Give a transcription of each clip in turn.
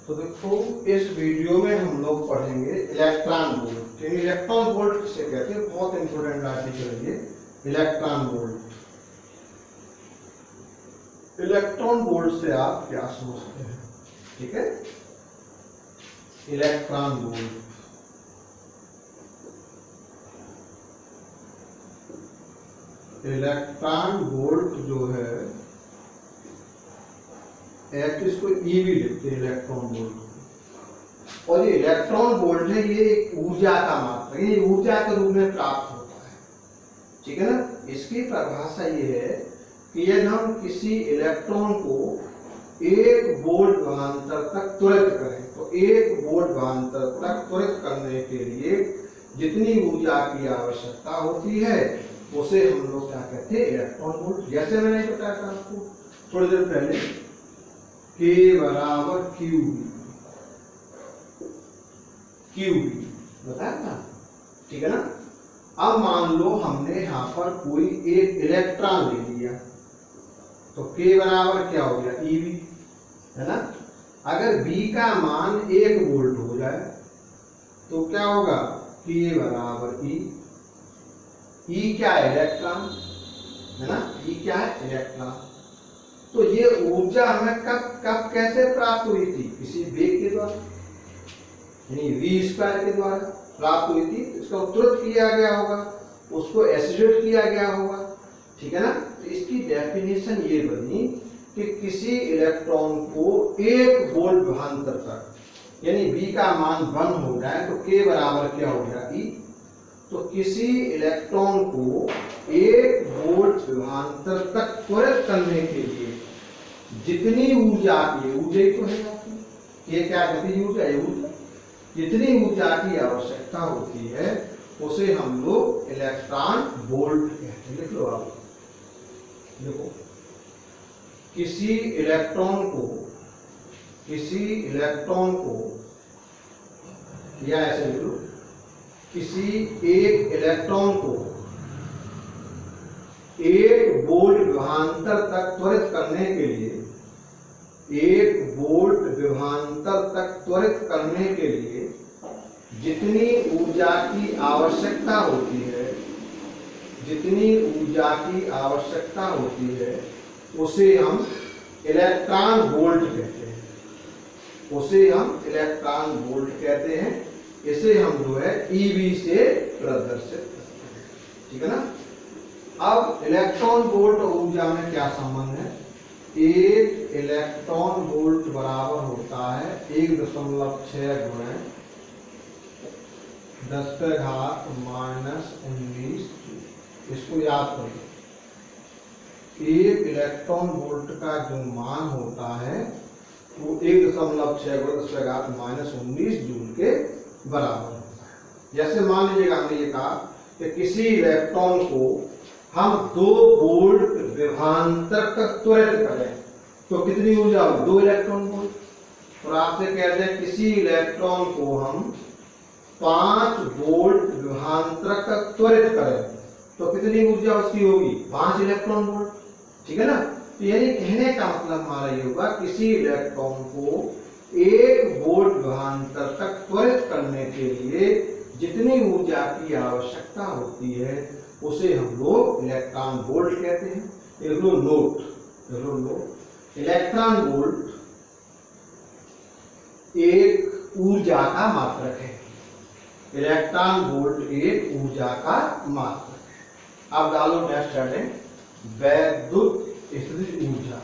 तो देखो इस वीडियो में हम लोग पढ़ेंगे इलेक्ट्रॉन वोल्ट। इलेक्ट्रॉन वोल्ट किसे कहते हैं, बहुत इंपॉर्टेंट आर्टिकल है ये इलेक्ट्रॉन वोल्ट। इलेक्ट्रॉन वोल्ट से आप क्या सोचते हैं? ठीक है, इलेक्ट्रॉन वोल्ट। इलेक्ट्रॉन वोल्ट जो है इसको ई भी लिखते हैं इलेक्ट्रॉन वोल्ट। और ये इलेक्ट्रॉन वोल्ट है, ये एक ऊर्जा का मात्रा, ये ऊर्जा के रूप में प्राप्त होता है। ठीक है ना। इसकी परिभाषा ये है कि यदि हम किसी इलेक्ट्रॉन को 1 वोल्ट विभवांतर तक त्वरित करें तो 1 वोल्ट विभवांतर तक त्वरित करने के लिए जितनी ऊर्जा की आवश्यकता होती है उसे हम लोग क्या कहते हैं, इलेक्ट्रॉन वोल्ट। जैसे मैंने बताया था आपको थोड़ी देर पहले, K बराबर QV बताया था। ठीक है ना। अब मान लो हमने यहाँ पर कोई एक इलेक्ट्रॉन ले लिया तो K बराबर क्या हो गया, EV, है ना। अगर V का मान 1 वोल्ट हो जाए तो क्या होगा, K बराबर E। E क्या है, इलेक्ट्रॉन, है ना। E क्या है, इलेक्ट्रॉन। तो ये ऊर्जा हमें कब कैसे प्राप्त हुई थी, किसी वेग के द्वारा, यानी v² के द्वारा प्राप्त हुई थी। इसका तुरंत किया गया होगा, उसको एसिलेट किया गया होगा। ठीक है ना। तो इसकी डेफिनेशन ये बनी कि किसी इलेक्ट्रॉन को 1 वोल्ट विभवांतर तक, यानी v का मान 1 हो जाए तो k बराबर क्या हो गया, E। तो किसी इलेक्ट्रॉन को 1 वोल्ट विभवांतर तक त्वरित करने के लिए जितनी ऊर्जा की, ऊर्जा ही तो है आपकी, ये क्या गतिज ऊर्जा है, ऊर्जा, जितनी ऊर्जा की आवश्यकता होती है उसे हम लोग इलेक्ट्रॉन वोल्ट कहते हैं। लिख लो आप, देखो किसी इलेक्ट्रॉन को या ऐसे लिख लो, किसी एक इलेक्ट्रॉन को 1 वोल्ट विभवांतर तक त्वरित करने के लिए, 1 वोल्ट विभवांतर तक त्वरित करने के लिए जितनी ऊर्जा की आवश्यकता होती है, जितनी ऊर्जा की आवश्यकता होती है उसे हम इलेक्ट्रॉन वोल्ट कहते हैं, उसे हम इलेक्ट्रॉन वोल्ट कहते हैं। इसे हम जो है EV से प्रदर्शित करते हैं। ठीक है ना। अब इलेक्ट्रॉन वोल्ट और ऊर्जा में क्या संबंध है, 1 इलेक्ट्रॉन वोल्ट बराबर होता है 1.6 गुणे 10⁻⁻⁰ जूल। इसको याद करो, 1 इलेक्ट्रॉन वोल्ट का जो मान होता है वो 1.6 गुणे 10⁻⁻⁰ जूल के बराबर होता है। जैसे मान लीजिएगा हमने ये कहा कि किसी इलेक्ट्रॉन को हम 2 वोल्ट विभवांतर तक त्वरित करें तो कितनी ऊर्जा हो, 2 इलेक्ट्रॉन वोल्ट। और आपसे कहते हैं किसी इलेक्ट्रॉन को हम 5 वोल्ट विभवांतर तक त्वरित करें तो कितनी ऊर्जा उसकी होगी, 5 इलेक्ट्रॉन वोल्ट। ठीक है ना। तो यानी कहने का मतलब हमारा ये होगा, किसी इलेक्ट्रॉन को 1 वोल्ट विभवांतर तक त्वरित करने के लिए जितनी ऊर्जा की आवश्यकता होती है उसे हम लोग इलेक्ट्रॉन वोल्ट कहते हैं। देख लो नोट, इलेक्ट्रॉन वोल्ट एक ऊर्जा का मात्रक है। इलेक्ट्रॉन वोल्ट एक ऊर्जा का मात्रक है। अब डालो नेक्स्ट हेडिंग, वैद्युत स्थितिज ऊर्जा।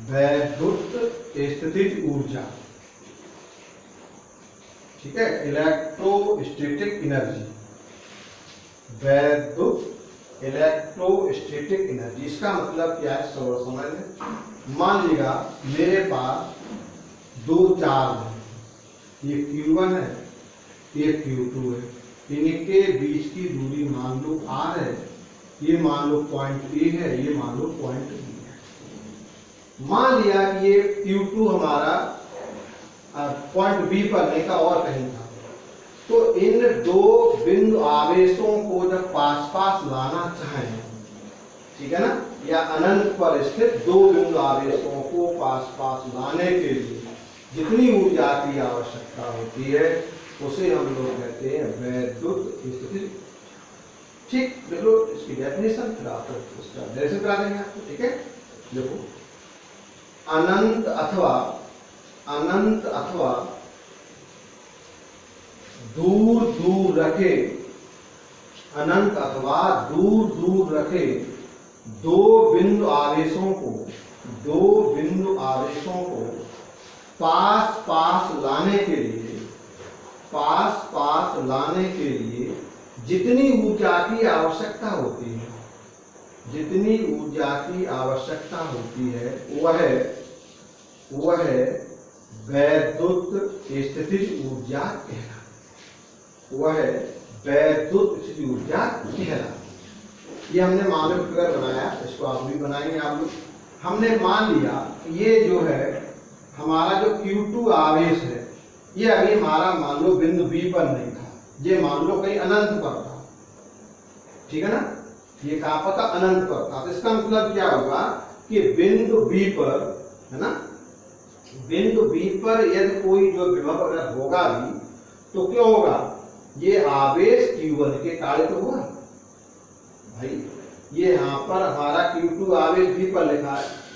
वैद्युत स्थितिज ऊर्जा, ठीक है, इलेक्ट्रोस्टैटिक एनर्जी, वैद्युत इलेक्ट्रोस्टैटिक एनर्जी। इसका मतलब क्या है, समझ लें। मान लीजिएगा मेरे पास 2 चार्ज है, ये Q1 है, ये Q2 है। इनके बीच की दूरी मान लो R है, ये मान लो पॉइंट A है, ये मान लो पॉइंट B है। मान लिया कि ये Q2 हमारा पॉइंट B पर नहीं था और कहीं था, तो इन 2 बिंदु आवेशों को जब पास पास लाना चाहें, ठीक है ना, या अनंत पर स्थित दो बिंदु आवेशों को पास पास लाने के लिए जितनी ऊर्जा की आवश्यकता होती है उसे हम लोग कहते हैं वैद्युत स्थितिज। ठीक, देखो इसकी डेफिनेशन फिर आप उसका डेफिनेशन करा देंगे आपको। ठीक है, देखो अनंत अथवा दूर दूर रखे, अनंत अथवा दूर दूर रखे दो बिंदु आवेशों को पास पास लाने के लिए जितनी ऊर्जा की आवश्यकता होती है वह वैद्युत स्थितिज ऊर्जा कहलाती। ये हमने मानव फिगर बनाया, इसको आप भी बनाएंगे आप लोग। हमने मान लिया ये जो है हमारा जो Q2 आवेश है ये अभी हमारा मान लो बिंदु B पर नहीं था, ये मान लो कहीं अनंत पर था। ठीक है ना, ये कहां पर था? अनंत पर था। तो इसका मतलब क्या होगा कि बिंदु B पर, है ना, बिंदु B पर यदि कोई जो विभव अगर होगा भी तो क्यों होगा? ये आवेश Q1 के कार्य तो हुआ भाई। ये यहाँ पर हमारा Q2 आवेश B पर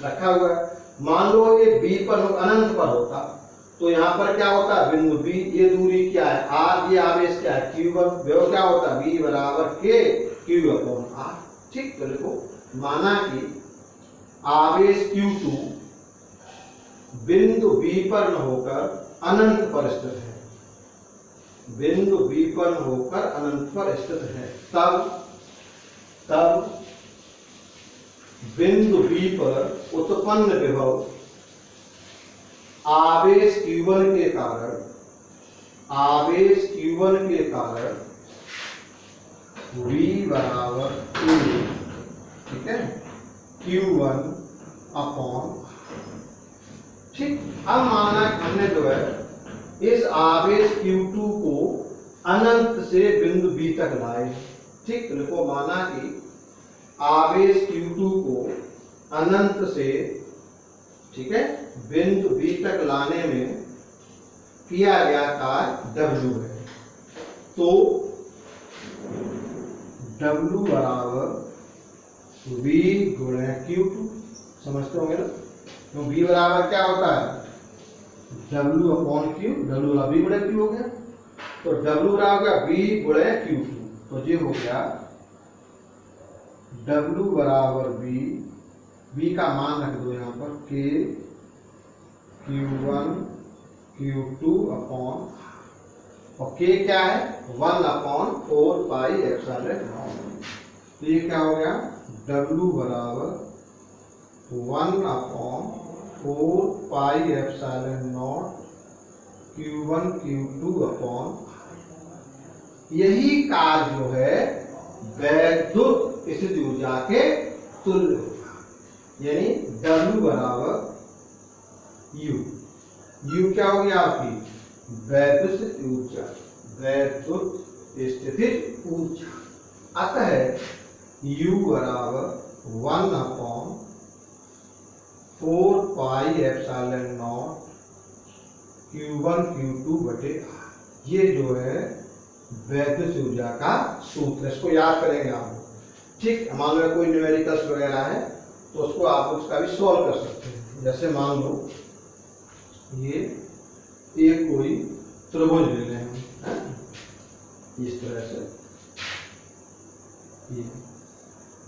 रखा हुआ है। मान लो ये B पर अनंत पर होता तो यहाँ पर क्या होता? बिंदु B, ये दूरी क्या है? R, ये आवेश क्या है? Q1, वो क्या होता? B बराबर K Q/R। ठीक, तो देखो माना कि आवेश Q2 बिंदु B पर न होकर अनंत पर स्थित है, बिंदु B पर न होकर अनंत पर स्थित है, तब बिंदु B पर उत्पन्न विभव आवेश Q1 के कारण V बराबर Q, ठीक है, Q1/। ठीक, अब माना हमने जो है इस आवेश Q2 को अनंत से बिंदु B तक लाए। ठीक, देखो माना कि आवेश Q2 को अनंत से, ठीक है, बिंदु B तक लाने में किया गया कार्य W है। तो W बराबर V गुणे Q2, समझते होंगे ना? तो V बराबर क्या होता है? W/Q, W V गुणे Q हो गया। तो W बराबर V गुणे Q2, तो ये हो गया W बराबर V का मान रख दो यहाँ पर K Q1 Q2/, और K क्या है? 1/4 पाई एप्सिलॉन नॉट। तो ये क्या हो गया? W बराबर 1/4 pi epsilon not Q1 Q2/। यही कार्य जो है वैद्युत स्थितिज ऊर्जा के तुल्य होगा, यानी W बराबर U क्या होगी आपकी? वैद्युत स्थितिज ऊर्जा। अतः U बराबर 1/4 pi epsilon not Q1 Q2/R। ये जो है वैद्युत ऊर्जा का सूत्र, इसको याद करेंगे आप। ठीक, मान लो कोई न्यूमेरिकल्स वगैरह है तो उसको आप उसका भी सॉल्व कर सकते हैं। जैसे मान लो ये एक कोई त्रिभुज ले रहे हैं इस तरह से,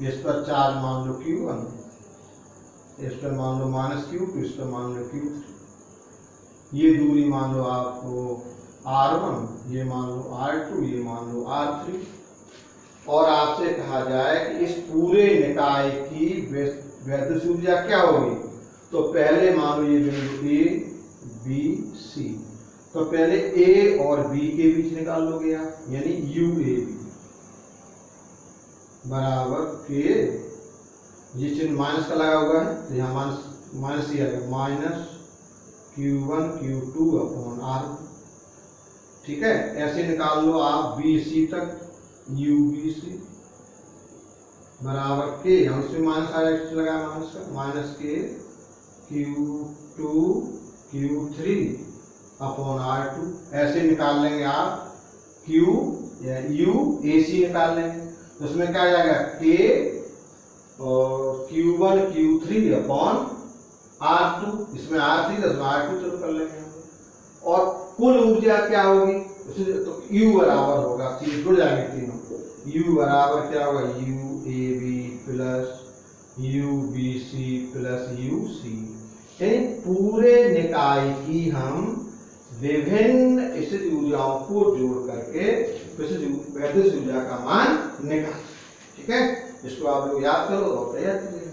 इस पर चार्ज मान लो Q1, इस पर मान लो -Q2, इस पर मान लो Q3। ये दूरी मान लो आपको R1, ये मान लो R2, ये मान लो R3। और आपसे कहा जाए कि इस पूरे निकाय की वैद्युत ऊर्जा क्या होगी? तो पहले मान लो ये बिंदु A B C, तो पहले A और B के बीच निकाल लोगे आप, यानी UAB बराबर K, ये चिन्ह माइनस का लगा हुआ है तो यहाँ माइनस ही आएगा, -Q1 Q2/R। ठीक है, ऐसे निकाल लो आप BC तक, UBC बराबर के, हम इसमें माइनस आर लगा माइनस के Q2 Q3 अपॉन R2, ऐसे निकाल लेंगे आप Q या U AC निकाल लेंगे, तो उसमें क्या आ जाएगा K और Q1 Q3 अपॉन R2, इसमें R3 तो इसमें R2 चलो कर लेंगे, और कुल ऊर्जा क्या होगी, तो U बराबर होगा, सी जुड़ जाएंगे तीनों, U बराबर क्या होगा UAB plus UBC plus UC, यानी पूरे निकाय की हम विभिन्न स्थित ऊर्जाओं को जोड़ करके गतिज ऊर्जा का मान निकाल। ठीक है, इसको आप लोग याद करो और तैयार करिए।